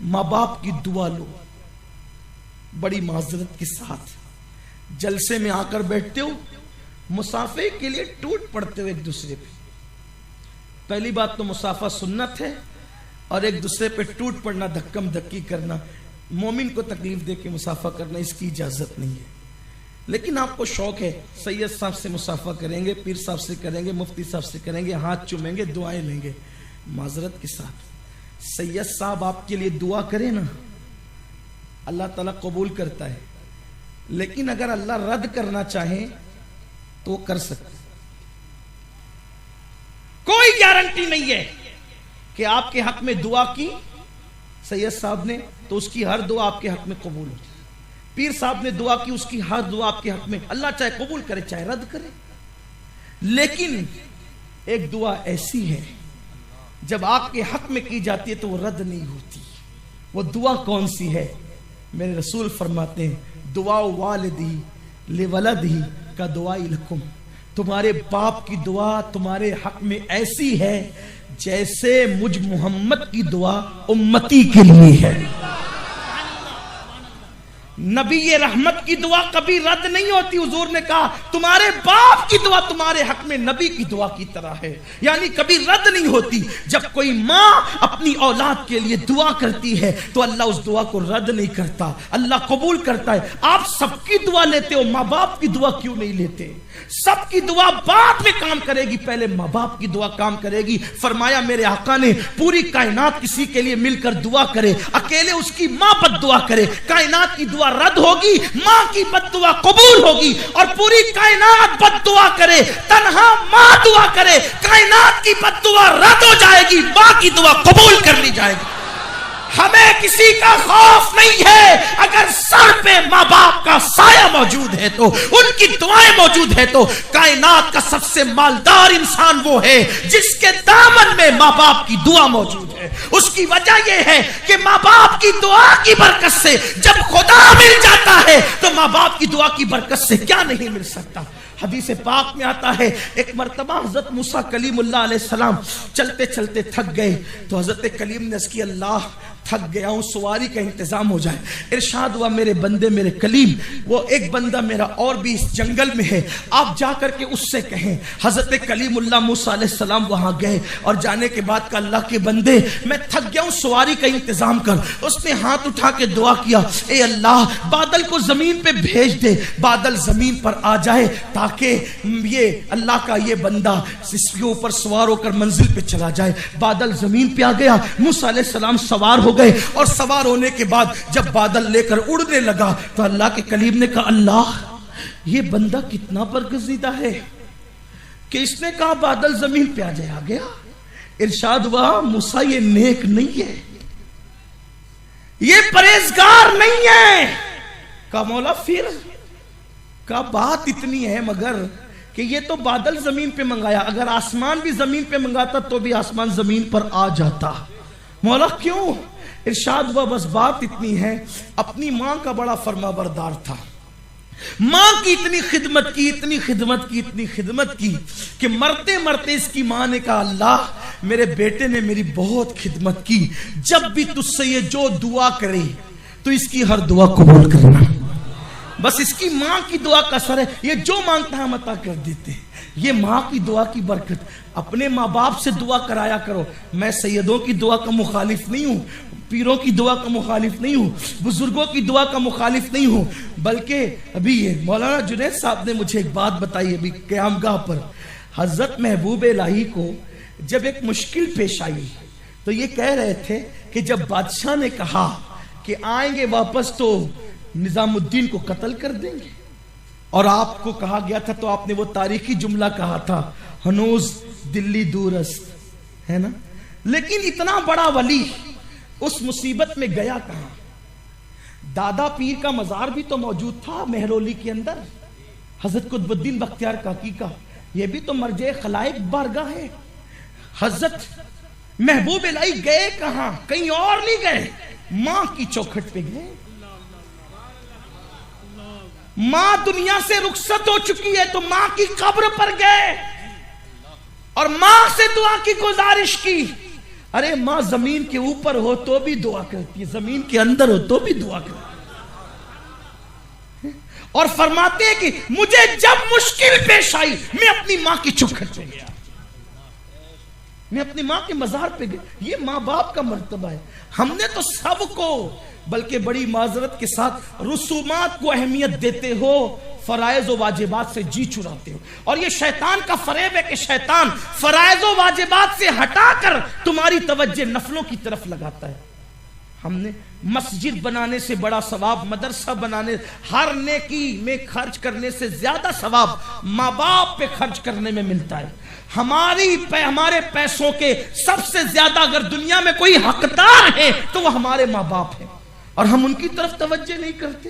ماں باپ کی دعا لو بڑی معذرت کے ساتھ. جلسے میں آ کر بیٹھتے ہو, مسافے کے لیے ٹوٹ پڑتے ہو ایک دوسرے پہ. پہلی بات تو مسافہ سنت ہے, اور ایک دوسرے پہ ٹوٹ پڑنا, دھکم دھکی کرنا, مومن کو تکلیف دے کے مسافہ کرنا, اس کی اجازت نہیں ہے. لیکن آپ کو شوق ہے, سید صاحب سے مسافہ کریں گے, پیر صاحب سے کریں گے, مفتی صاحب سے کریں گے, ہاتھ چومیں گے, دعائیں لیں گے. معذرت کے ساتھ, سید صاحب آپ کے لیے دعا کرے نا, اللہ تعالیٰ قبول کرتا ہے. لیکن اگر اللہ رد کرنا چاہے تو وہ کر سکتا. کوئی گارنٹی نہیں ہے کہ آپ کے حق میں دعا کی سید صاحب نے تو اس کی ہر دعا آپ کے حق میں قبول ہو. پیر صاحب نے دعا کی, اس کی ہر دعا آپ کے حق میں اللہ چاہے قبول کرے چاہے رد کرے. لیکن ایک دعا ایسی ہے جب آپ کے حق میں کی جاتی ہے تو وہ رد نہیں ہوتی. وہ دعا کون سی ہے؟ میرے رسول فرماتے ہیں, دعا والدی لولدی کا دعائی لکم. تمہارے باپ کی دعا تمہارے حق میں ایسی ہے جیسے مجھ محمد کی دعا امتی کے لیے ہے. نبی رحمت کی دعا کبھی رد نہیں ہوتی. حضور نے کہا تمہارے باپ کی دعا تمہارے حق میں نبی کی دعا کی طرح ہے, یعنی کبھی رد نہیں ہوتی. جب کوئی ماں اپنی اولاد کے لیے دعا کرتی ہے تو اللہ اس دعا کو رد نہیں کرتا, اللہ قبول کرتا ہے. آپ سب کی دعا لیتے ہو, ماں باپ کی دعا کیوں نہیں لیتے؟ سب کی دعا بعد میں کام کرے گی, پہلے ماں باپ کی دعا کام کرے گی. فرمایا میرے آقا نے پوری کائنات کسی کے لیے مل کر دعا کرے, اکیلے اس کی ماں بد دعا کرے, کائنات کی دعا رد ہوگی, ماں کی بد دعا قبول ہوگی. اور پوری کائنات بد دعا کرے, تنہا ماں دعا کرے, کائنات کی بد دعا رد ہو جائے گی, ماں کی دعا قبول کر لی جائے گی. ہمیں کسی کا خوف نہیں ہے. اگر سر پہ ماں باپ کا سایہ موجود ہے تو, ان کی دعائیں موجود ہے تو, کائنات کا سب سے مالدار انسان وہ ہے جس کے دامن میں ماں باپ کی دعا موجود ہے. اس کی وجہ یہ ہے کہ ماں باپ کی دعا کی برکت سے جب خدا مل جاتا ہے تو ماں باپ کی دعا کی برکت سے کیا نہیں مل سکتا. حدیث پاک میں آتا ہے ایک مرتبہ حضرت موسیٰ کلیم اللہ علیہ السلام چلتے چلتے تھک گئے تو حضرت کلیم نے اس کی اللہ تھک گیا ہوں, سواری کا انتظام ہو جائے. ارشاد ہوا میرے بندے میرے کلیم, وہ ایک بندہ میرا اور بھی اس جنگل میں ہے, آپ جا کر کے اس سے کہیں. حضرت کلیم اللہ موسیٰ علیہ السلام وہاں گئے اور جانے کے بعد کہا اللہ کے بندے میں تھک گیا ہوں, سواری کا انتظام کر. اس نے ہاتھ اٹھا کے دعا کیا, اے اللہ بادل کو زمین پہ بھیج دے, بادل زمین پر آ جائے تاکہ یہ اللہ کا یہ بندہ اس کے اوپر سوار ہو کر منزل پہ چلا جائے. بادل زمین پہ آ گیا, موسیٰ علیہ السلام سوار ہو گئے, اور سوار ہونے کے بعد جب بادل لے کر اڑنے لگا تو اللہ کے کلیم نے کہا اللہ یہ بندہ کتنا برگزیدہ ہے کہ اس نے کہا بادل زمین پہ آ جائے, آ گیا. ارشاد ہوا موسیٰ یہ نیک نہیں ہے, یہ پرہیزگار نہیں ہے. کہا مولا پھر؟ کہا بات اتنی ہے مگر کہ یہ تو بادل زمین پہ منگایا, اگر آسمان بھی زمین پہ منگاتا تو بھی آسمان زمین پر آ جاتا. مولا کیوں؟ ارشاد ہوا بس بات اتنی ہے, اپنی ماں کا بڑا فرما بردار تھا, ماں کی اتنی خدمت کی, اتنی خدمت کی, اتنی خدمت کی کہ مرتے مرتے اس کی ماں نے کہا اللہ میرے بیٹے نے میری بہت خدمت کی, جب بھی تجھ سے یہ جو دعا کرے تو اس کی ہر دعا قبول کرنا. بس اس کی ماں کی دعا کا اثر ہے, یہ جو مانگتا ہے ہم عطا کر دیتے ہیں. یہ ماں کی دعا کی برکت. اپنے ماں باپ سے دعا کرایا کرو. میں سیدوں کی دعا کا مخالف نہیں ہوں, پیروں کی دعا کا مخالف نہیں ہوں, بزرگوں کی دعا کا مخالف نہیں ہوں, بلکہ ابھی یہ مولانا جنید صاحب نے مجھے ایک بات بتائی ابھی قیام گاہ پر. حضرت محبوب الہی کو جب ایک مشکل پیش آئی تو یہ کہہ رہے تھے کہ جب بادشاہ نے کہا کہ آئیں گے واپس تو نظام الدین کو قتل کر دیں گے, اور آپ کو کہا گیا تھا تو آپ نے وہ تاریخی جملہ کہا تھا ہنوز دلی دور است ہے نا. لیکن اتنا بڑا ولی اس مصیبت میں گیا کہاں؟ دادا پیر کا مزار بھی تو موجود تھا مہرولی کے اندر, حضرت قطب الدین بختیار کاکی کا, یہ بھی تو مرجع خلائق بارگاہ ہے. حضرت محبوب الہی گئے کہاں؟ کہیں اور نہیں گئے, ماں کی چوکھٹ پہ گئے. ماں دنیا سے رخصت ہو چکی ہے تو ماں کی قبر پر گئے اور ماں سے دعا کی گزارش کی. ارے ماں زمین کے اوپر ہو تو بھی دعا کرتی ہے، زمین کے اندر ہو تو بھی دعا کرتی ہے، اور فرماتے ہیں کہ مجھے جب مشکل پیش آئی میں اپنی ماں کی چوکھٹ پہ گیا، میں اپنی ماں کے مزار پہ گیا۔ یہ ماں باپ کا مرتبہ ہے۔ ہم نے تو سب کو، بلکہ بڑی معذرت کے ساتھ، رسومات کو اہمیت دیتے ہو، فرائض و واجبات سے جی چراتے ہو، اور یہ شیطان کا فریب ہے کہ شیطان فرائض و واجبات سے ہٹا کر تمہاری توجہ نفلوں کی طرف لگاتا ہے۔ ہم نے مسجد بنانے سے بڑا ثواب، مدرسہ بنانے، ہر نیکی میں خرچ کرنے سے زیادہ ثواب ماں باپ پہ خرچ کرنے میں ملتا ہے۔ ہمارے پیسوں کے سب سے زیادہ اگر دنیا میں کوئی حقدار ہے تو وہ ہمارے ماں باپ ہیں، اور ہم ان کی طرف توجہ نہیں کرتے۔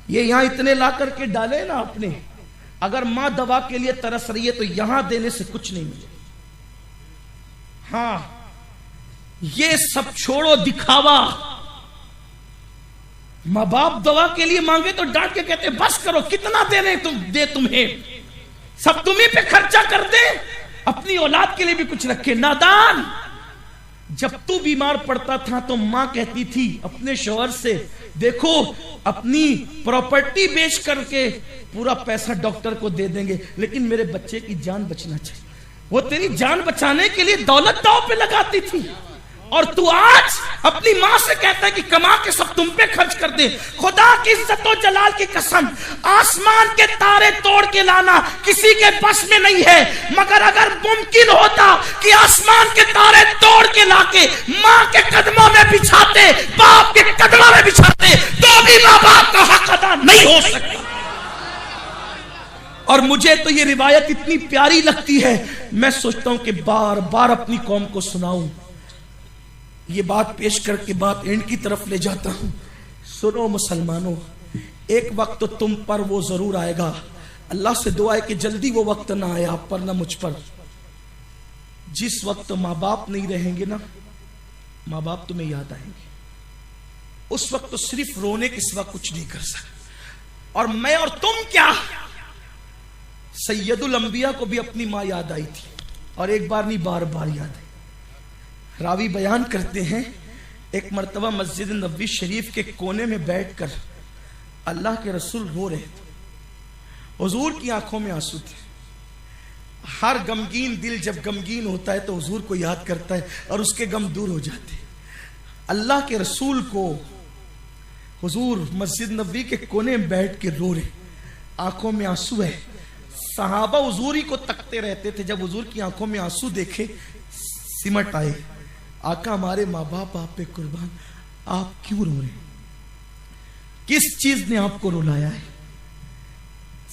یہ یہاں اتنے لا کر کے ڈالے نا آپ نے، اگر ماں دوا کے لیے ترس رہی ہے تو یہاں دینے سے کچھ نہیں ملے۔ ہاں یہ سب چھوڑو دکھاوا، ماں باپ دوا کے لیے مانگے تو ڈانٹ کے کہتے بس کرو، کتنا دے تمہیں، سب تمہیں پہ خرچہ کر دے، اپنی اولاد کے لیے بھی کچھ رکھے۔ نادان، جب تو بیمار پڑتا تھا تو ماں کہتی تھی اپنے شوہر سے، دیکھو اپنی پراپرٹی بیچ کر کے پورا پیسہ ڈاکٹر کو دے دیں گے، لیکن میرے بچے کی جان بچنا چاہیے۔ وہ تیری جان بچانے کے لیے دولت داؤ پہ لگاتی تھی، اور تو آج اپنی ماں سے کہتا ہے کہ کما کے سب تم پہ خرچ کر دے۔ خدا کی عزت و جلال کی قسم، آسمان کے تارے توڑ کے لانا کسی کے بس میں نہیں ہے، مگر اگر ممکن ہوتا کہ آسمان کے تارے توڑ کے لا کے ماں کے قدموں میں بچھاتے، باپ کے قدموں میں بچھاتے، تو بھی ماں باپ کا حق ادا نہیں ہو سکتا۔ اور مجھے تو یہ روایت اتنی پیاری لگتی ہے، میں سوچتا ہوں کہ بار بار اپنی قوم کو سناؤں۔ یہ بات پیش کر کے بات اینڈ کی طرف لے جاتا ہوں۔ سنو مسلمانوں، ایک وقت تو تم پر وہ ضرور آئے گا، اللہ سے دعا ہے کہ جلدی وہ وقت نہ آئے آپ پر نہ مجھ پر، جس وقت ماں باپ نہیں رہیں گے نا، ماں باپ تمہیں یاد آئیں گے۔ اس وقت تو صرف رونے کے سوا کچھ نہیں کر سکتے۔ اور میں اور تم کیا، سید الانبیاء کو بھی اپنی ماں یاد آئی تھی، اور ایک بار نہیں بار بار یاد آئی۔ راوی بیان کرتے ہیں ایک مرتبہ مسجد نبوی شریف کے کونے میں بیٹھ کر اللہ کے رسول رو رہے تھے، حضور کی آنکھوں میں آنسو تھے۔ ہر غمگین دل جب غمگین ہوتا ہے تو حضور کو یاد کرتا ہے اور اس کے غم دور ہو جاتے ہیں۔ اللہ کے رسول کو حضور مسجد نبوی کے کونے میں بیٹھ کے رو رہے، آنکھوں میں آنسو ہے۔ صحابہ حضور ہی کو تکتے رہتے تھے، جب حضور کی آنکھوں میں آنسو دیکھے سمٹ آئے، آقا ہمارے ماں باپ آپ پہ قربان، آپ کیوں رو رہے ہیں؟ کس چیز نے آپ کو رلایا ہے؟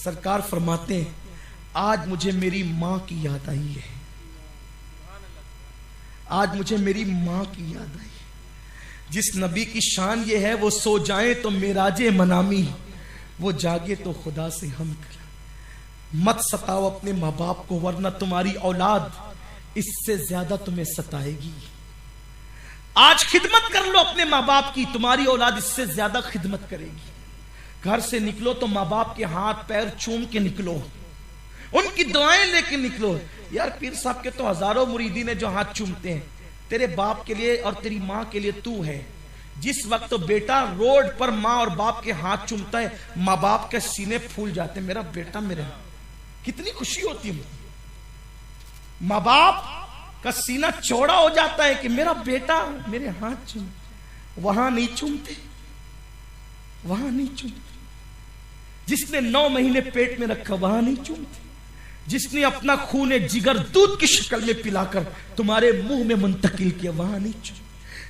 سرکار فرماتے ہیں آج مجھے میری ماں کی یاد آئی ہے، آج مجھے میری ماں کی یاد آئی ہے۔ جس نبی کی شان یہ ہے، وہ سو جائیں تو معراج منامی، وہ جاگے تو خدا سے ہم کلام۔ مت ستاؤ اپنے ماں باپ کو، ورنہ تمہاری اولاد اس سے زیادہ تمہیں ستائے گی۔ آج خدمت کر لو اپنے ماں باپ کی، تمہاری اولاد اس سے زیادہ خدمت کرے گی۔ گھر سے نکلو تو ماں باپ کے ہاتھ پیر چوم کے نکلو، ان کی دعائیں لے کے نکلو۔ یار پیر صاحب کے تو ہزاروں مریدین ہیں جو ہاتھ چومتے ہیں، تیرے باپ کے لیے اور تیری ماں کے لیے تو ہے۔ جس وقت تو بیٹا روڈ پر ماں اور باپ کے ہاتھ چومتا ہے، ماں باپ کے سینے پھول جاتے ہیں، میرا بیٹا میرے، کتنی خوشی ہوتی ہے۔ ماں باپ کا سینہ چوڑا ہو جاتا ہے کہ میرا بیٹا میرے ہاتھ چوم، وہاں نہیں چومتے، وہاں نہیں چومتے۔ جس نے 9 مہینے پیٹ میں رکھا وہاں نہیں چومتے۔ جس نے اپنا خون جگر دودھ کی شکل میں پلا کر تمہارے منہ میں منتقل کیا وہاں نہیں چومتے۔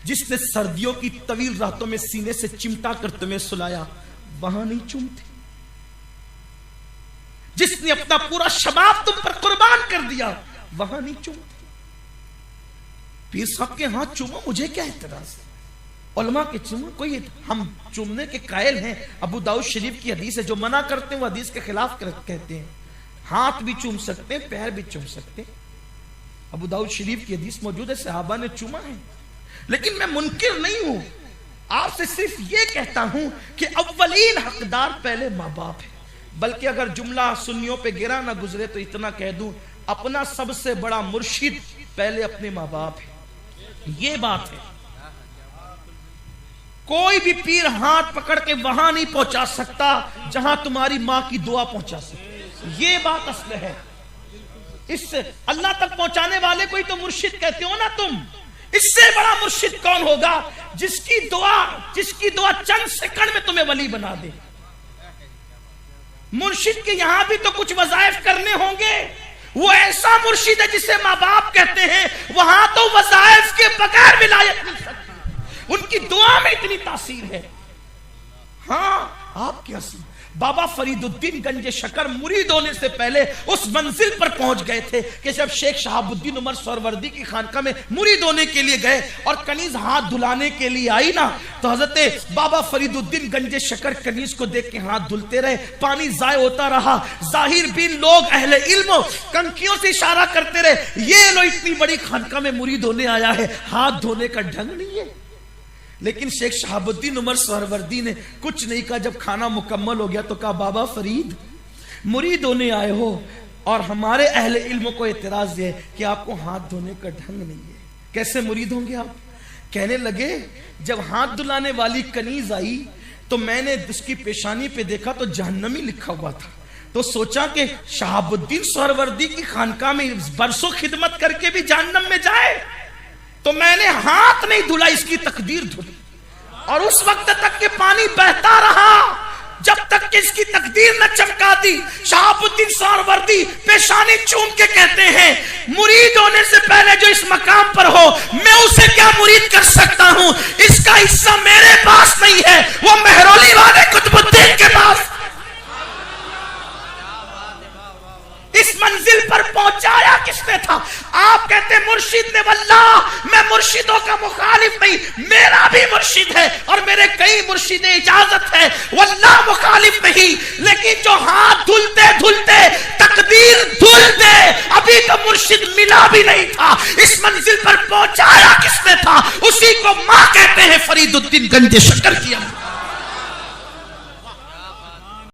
جس نے سردیوں کی طویل راتوں میں سینے سے چمٹا کر تمہیں سلایا وہاں نہیں چومتے۔ جس نے اپنا پورا شباب تم پر قربان کر دیا وہاں نہیں چومتے۔ پیر صاحب کے ہاتھ چومو، مجھے کیا اعتراض ہے؟ علماء کے چومو، کوئی ہم چومنے کے قائل ہیں۔ ابو داؤد شریف کی حدیث ہے، جو منع کرتے ہیں وہ حدیث کے خلاف کہتے ہیں۔ ہاتھ بھی چوم سکتے ہیں، پیر بھی چوم سکتے ہیں۔ ابو داؤد شریف کی حدیث موجود ہے، صحابہ نے چوما ہے۔ لیکن میں منکر نہیں ہوں، آپ سے صرف یہ کہتا ہوں کہ اولین حقدار پہلے ماں باپ ہے۔ بلکہ اگر جملہ سنیوں پہ گرا نہ گزرے تو اتنا کہہ دوں، اپنا سب سے بڑا مرشد پہلے اپنے ماں باپ ہے۔ یہ بات ہے. کوئی بھی پیر ہاتھ پکڑ کے وہاں نہیں پہنچا سکتا جہاں تمہاری ماں کی دعا پہنچا سکتے. یہ بات اصل ہے. اس سے اللہ تک پہنچانے والے کوئی تو مرشد کہتے ہو نا تم. اس سے بڑا مرشد کون ہوگا جس کی دعا چند سیکنڈ میں تمہیں ولی بنا دے. مرشد کے یہاں بھی تو کچھ وظائف کرنے ہوں گے. وہ ایسا مرشد ہے جسے ماں باپ کہتے ہیں, وہاں تو وظائف کے بغیر ولایت مل سکتی. ان کی دعا میں اتنی تاثیر ہے. ہاں آپ کیا سن بابا فرید الدین گنج شکر مرید ہونے سے پہلے اس منزل پر پہنچ گئے تھے کہ جب شیخ شہاب الدین عمر سہروردی کی خانقاہ میں مرید ہونے کے لیے گئے اور کنیز ہاتھ دھلانے کے لیے آئی نا, تو حضرت بابا فرید الدین گنج شکر کنیز کو دیکھ کے ہاتھ دھلتے رہے. پانی ضائع ہوتا رہا. ظاہر بین لوگ اہل علم کنکیوں سے اشارہ کرتے رہے, یہ لو اتنی بڑی خانقاہ میں مرید ہونے آیا ہے, ہاتھ دھونے کا ڈھنگ نہیں ہے. لیکن شیخ شہاب الدین عمر سہروردی نے کچھ نہیں کہا. جب کھانا مکمل ہو گیا تو کہا بابا فرید مرید ہونے آئے ہو اور ہمارے اہل علم کو اعتراض ہے کہ آپ کو ہاتھ دھونے کا ڈھنگ نہیں ہے, کیسے مرید ہوں گے آپ؟ کہنے لگے جب ہاتھ دھلانے والی کنیز آئی تو میں نے اس کی پیشانی پہ دیکھا تو جہنمی لکھا ہوا تھا, تو سوچا کہ شہاب الدین سہروردی کی خانقاہ میں برسوں خدمت کر کے بھی جہنم میں جائے, تو میں نے ہاتھ نہیں دھلا, اس کی تقدیر دھلی. اور اس وقت تک کہ پانی بہتا رہا جب تک کہ اس کی تقدیر نہ چمکا دی. شہاب الدین سہروردی پیشانی چوم کے کہتے ہیں مرید ہونے سے پہلے جو اس مقام پر ہو میں اسے کیا مرید کر سکتا ہوں, اس کا حصہ میرے پاس نہیں ہے, وہ مہرولی والے قطب الدین کے پاس. اس منزل پر پہنچایا کس نے تھا؟ آپ کہتے مرشد نے. واللہ میں مرشدوں کا مخالف نہیں, میرا بھی مرشد ہے اور میرے کئی مرشد اجازت ہے, واللہ مخالف نہیں. لیکن جو ہاتھ دھلتے دھلتے تقدیر دھل دے, ابھی تو مرشد ملا بھی نہیں تھا, اس منزل پر پہنچایا کس نے تھا؟ اسی کو ماں کہتے ہیں فرید الدین گنج شکر کی اماں.